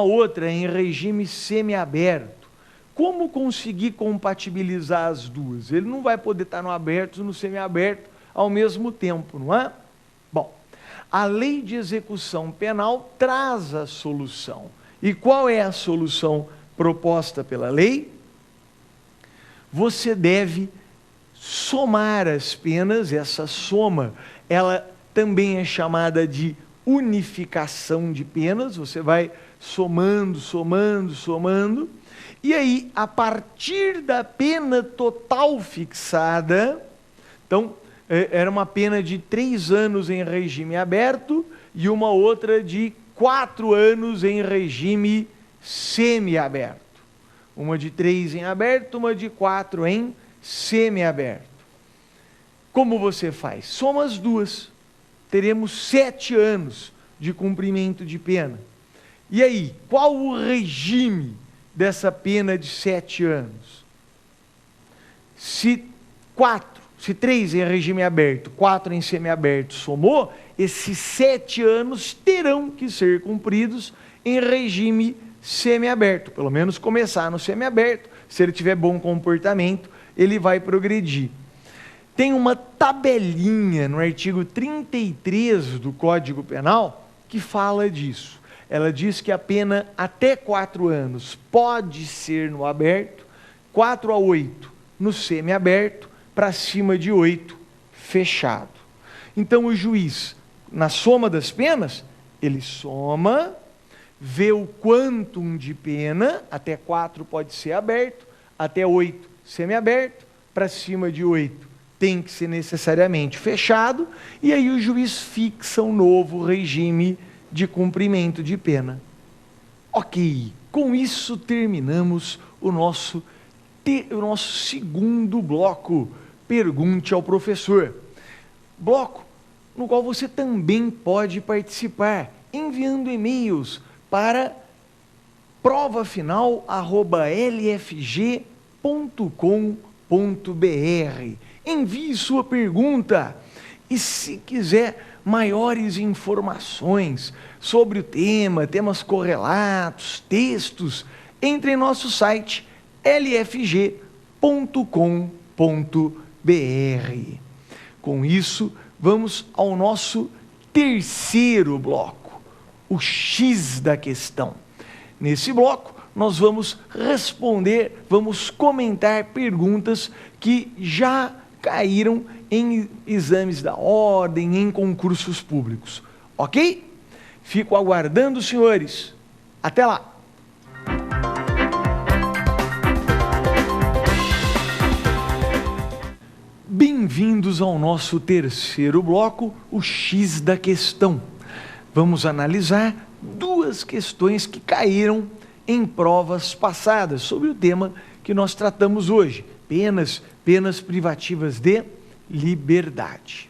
A outra é em regime semiaberto. Como conseguir compatibilizar as duas? Ele não vai poder estar no aberto e no semiaberto ao mesmo tempo, não é? Bom, a lei de execução penal traz a solução. E qual é a solução proposta pela lei? Você deve somar as penas. Essa soma, ela também é chamada de unificação de penas. Você vai somando, e aí, a partir da pena total fixada, então, era uma pena de 3 anos em regime aberto e uma outra de 4 anos em regime semiaberto. Uma de 3 em aberto, uma de 4 em semiaberto. Como você faz? Soma as duas. Teremos 7 anos de cumprimento de pena. E aí, qual o regime dessa pena de 7 anos? Se 3 em regime aberto, 4 em semiaberto somou, esses 7 anos terão que ser cumpridos em regime semiaberto, pelo menos começar no semiaberto. Se ele tiver bom comportamento, ele vai progredir. Tem uma tabelinha no artigo 33 do Código Penal que fala disso. Ela diz que a pena até 4 anos pode ser no aberto, 4 a 8 no semiaberto, para cima de 8 fechado. Então o juiz, na soma das penas, ele soma, vê o quantum de pena, até 4 pode ser aberto, até 8 semiaberto, para cima de 8 tem que ser necessariamente fechado, e aí o juiz fixa um novo regime de cumprimento de pena. Ok, com isso terminamos o nosso segundo bloco, Pergunte ao Professor. Bloco no qual você também pode participar, enviando e-mails para provafinal@lfg.com.br. Envie sua pergunta e, se quiser maiores informações sobre o tema, temas correlatos, textos, entre em nosso site lfg.com.br. Com isso, vamos ao nosso terceiro bloco, o X da questão. Nesse bloco, nós vamos responder, vamos comentar perguntas que já caíram em exames da ordem, em concursos públicos. Ok? Fico aguardando, senhores. Até lá! Bem-vindos ao nosso terceiro bloco, o X da questão. Vamos analisar 2 questões que caíram em provas passadas sobre o tema que nós tratamos hoje, penas privativas de liberdade.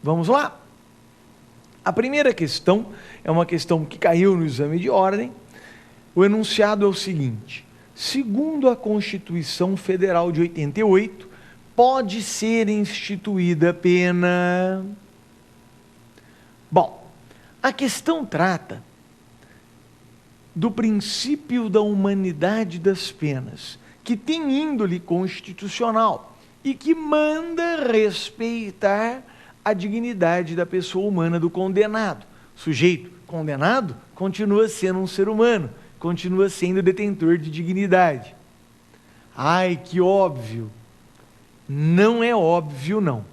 Vamos lá? A primeira questão é uma questão que caiu no exame de ordem. O enunciado é o seguinte: segundo a Constituição Federal de 88, pode ser instituída pena... Bom, a questão trata do princípio da humanidade das penas, que tem índole constitucional e que manda respeitar a dignidade da pessoa humana do condenado. O sujeito condenado continua sendo um ser humano, continua sendo detentor de dignidade. Ai, que óbvio! Não é óbvio, não.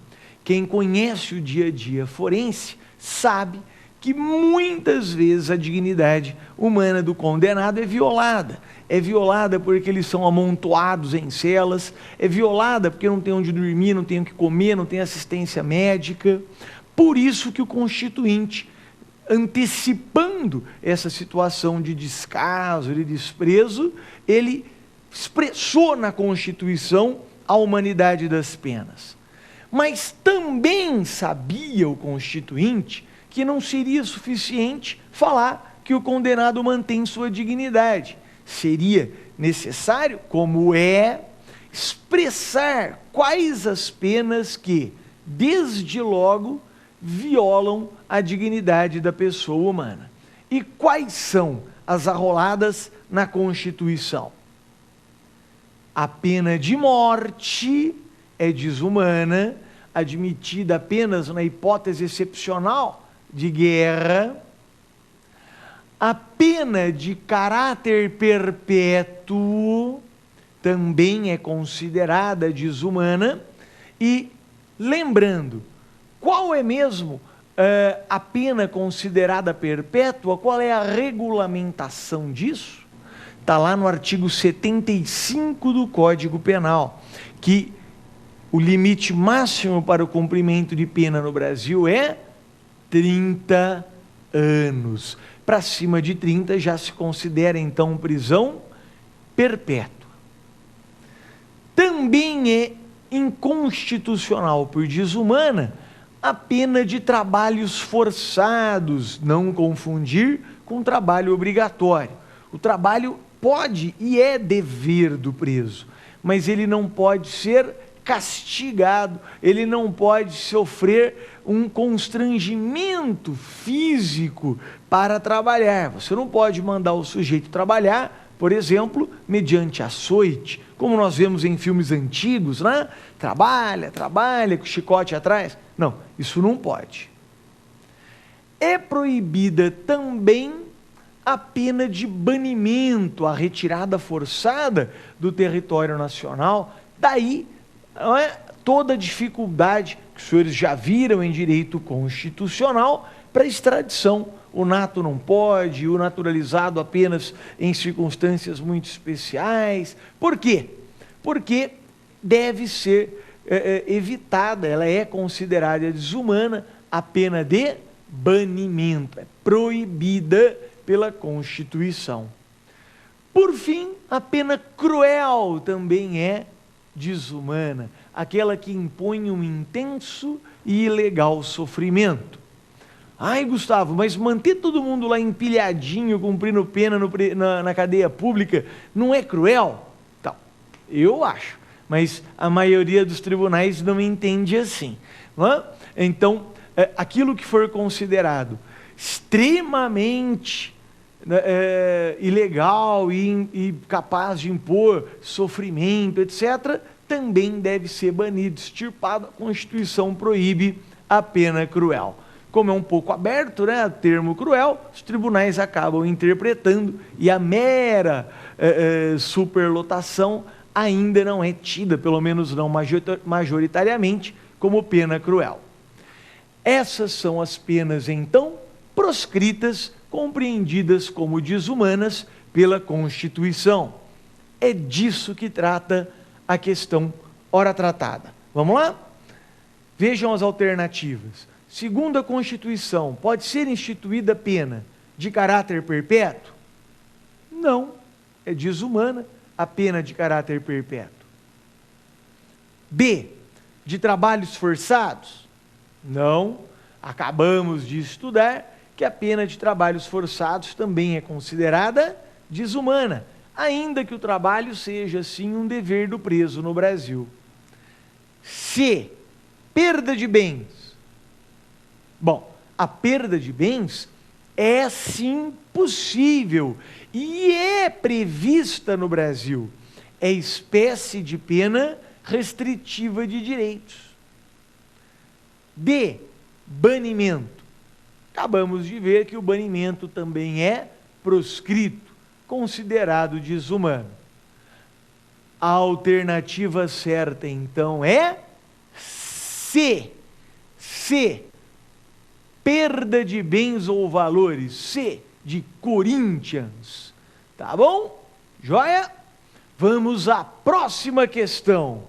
Quem conhece o dia a dia forense sabe que muitas vezes a dignidade humana do condenado é violada. É violada porque eles são amontoados em celas, é violada porque não tem onde dormir, não tem o que comer, não tem assistência médica. Por isso que o Constituinte, antecipando essa situação de descaso, de desprezo, ele expressou na Constituição a humanidade das penas. Mas também sabia o Constituinte que não seria suficiente falar que o condenado mantém sua dignidade. Seria necessário, como é, expressar quais as penas que, desde logo, violam a dignidade da pessoa humana. E quais são as arroladas na Constituição. A pena de morte é desumana, admitida apenas na hipótese excepcional de guerra. A pena de caráter perpétuo também é considerada desumana. E, lembrando, qual é mesmo a pena considerada perpétua? Qual é a regulamentação disso? Está lá no artigo 75 do Código Penal, que o limite máximo para o cumprimento de pena no Brasil é 30 anos. Para cima de 30 já se considera então prisão perpétua. Também é inconstitucional por desumana a pena de trabalhos forçados, não confundir com trabalho obrigatório. O trabalho pode e é dever do preso, mas ele não pode ser castigado, ele não pode sofrer um constrangimento físico para trabalhar. Você não pode mandar o sujeito trabalhar, por exemplo, mediante açoite, como nós vemos em filmes antigos, né? Trabalha, com chicote atrás. Não, isso não pode. É proibida também a pena de banimento, a retirada forçada do território nacional. Daí, não é, toda a dificuldade que os senhores já viram em direito constitucional para extradição. O nato não pode, o naturalizado apenas em circunstâncias muito especiais. Por quê? Porque deve ser evitada, ela é considerada desumana, a pena de banimento, é proibida pela Constituição. Por fim, a pena cruel também é desumana, aquela que impõe um intenso e ilegal sofrimento. Ai, Gustavo, mas manter todo mundo lá empilhadinho, cumprindo pena na cadeia pública, não é cruel? Então, eu acho, mas a maioria dos tribunais não entende assim. Não é? Então, aquilo que for considerado extremamente ilegal e capaz de impor sofrimento, etc., também deve ser banido, extirpado. A Constituição proíbe a pena cruel. Como é um pouco aberto, né, o termo cruel, os tribunais acabam interpretando e a mera superlotação ainda não é tida, pelo menos não majoritariamente, como pena cruel. Essas são as penas, então, proscritas, compreendidas como desumanas pela Constituição. É disso que trata a questão ora tratada. Vamos lá? Vejam as alternativas. Segundo a Constituição, pode ser instituída pena de caráter perpétuo? Não, é desumana a pena de caráter perpétuo. B, de trabalhos forçados? Não, acabamos de estudar que a pena de trabalhos forçados também é considerada desumana, ainda que o trabalho seja, sim, um dever do preso no Brasil. C, perda de bens. Bom, a perda de bens é, sim, possível e é prevista no Brasil. É espécie de pena restritiva de direitos. D, banimento. Acabamos de ver que o banimento também é proscrito, considerado desumano. A alternativa certa, então, é C. C, perda de bens ou valores. C, de Corinthians. Tá bom? Joia? Vamos à próxima questão.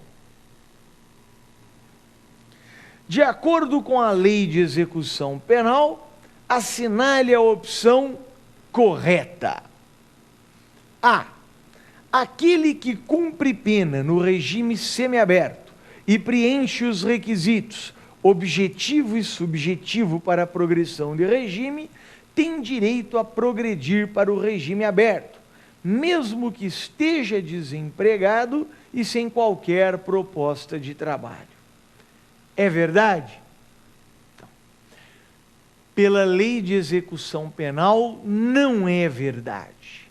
De acordo com a Lei de Execução Penal, assinale a opção correta. A, aquele que cumpre pena no regime semiaberto e preenche os requisitos objetivo e subjetivo para a progressão de regime, tem direito a progredir para o regime aberto, mesmo que esteja desempregado e sem qualquer proposta de trabalho. É verdade? Então, pela lei de execução penal não é verdade.